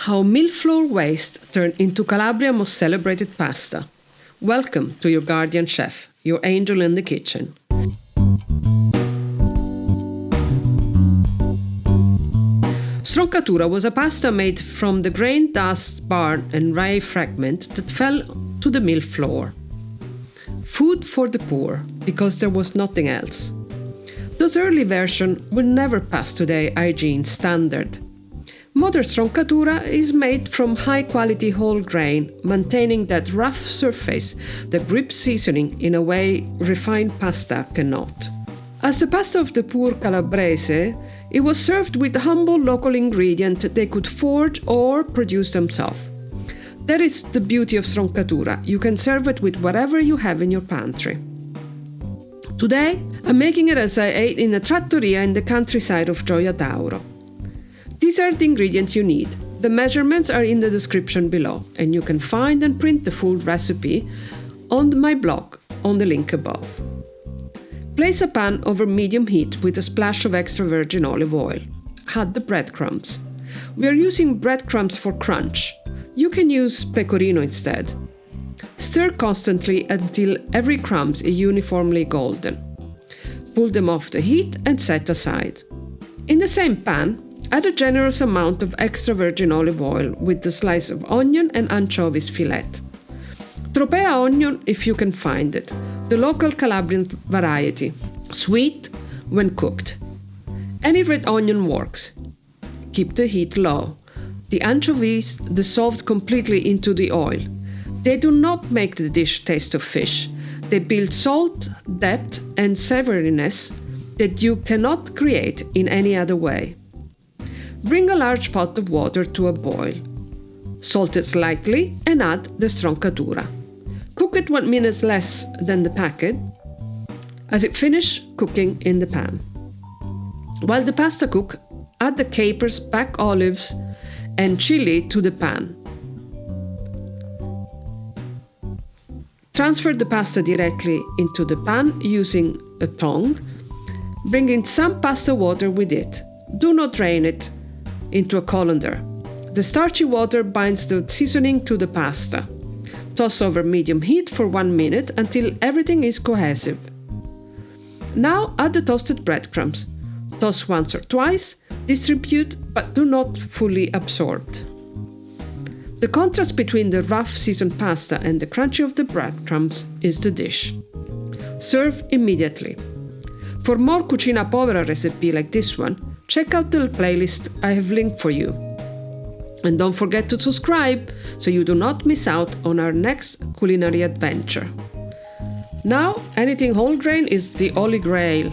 How milk flour waste turned into Calabria's most celebrated pasta. Welcome to your guardian chef, your angel in the kitchen. Stroncatura was a pasta made from the grain dust, barn and rye fragment that fell to the milk flour. Food for the poor, because there was nothing else. Those early versions will never pass today's hygiene standard. Modern Stroncatura is made from high-quality whole grain, maintaining that rough surface that grips seasoning in a way refined pasta cannot. As the pasta of the poor Calabrese, it was served with humble local ingredients they could forge or produce themselves. That is the beauty of Stroncatura. You can serve it with whatever you have in your pantry. Today, I'm making it as I ate in a trattoria in the countryside of Gioia Tauro. These are the ingredients you need. The measurements are in the description below, and you can find and print the full recipe on my blog on the link above. Place a pan over medium heat with a splash of extra virgin olive oil. Add the breadcrumbs. We are using breadcrumbs for crunch. You can use pecorino instead. Stir constantly until every crumb is uniformly golden. Pull them off the heat and set aside. In the same pan, add a generous amount of extra virgin olive oil with the slice of onion and anchovies fillet. Tropea onion if you can find it, the local Calabrian variety, sweet when cooked. Any red onion works. Keep the heat low. The anchovies dissolve completely into the oil. They do not make the dish taste of fish. They build salt, depth and savouriness that you cannot create in any other way. Bring a large pot of water to a boil. Salt it slightly and add the Stroncatura. Cook it 1 minute less than the packet as it finishes cooking in the pan. While the pasta cooks, add the capers, black olives and chili to the pan. Transfer the pasta directly into the pan using a tongue, bringing some pasta water with it. Do not drain it into a colander. The starchy water binds the seasoning to the pasta. Toss over medium heat for 1 minute until everything is cohesive. Now add the toasted breadcrumbs. Toss once or twice, distribute but do not fully absorb. The contrast between the rough seasoned pasta and the crunchy of the breadcrumbs is the dish. Serve immediately. For more cucina povera recipe like this one, check out the playlist I have linked for you. And don't forget to subscribe so you do not miss out on our next culinary adventure. Now, anything whole grain is the holy grail.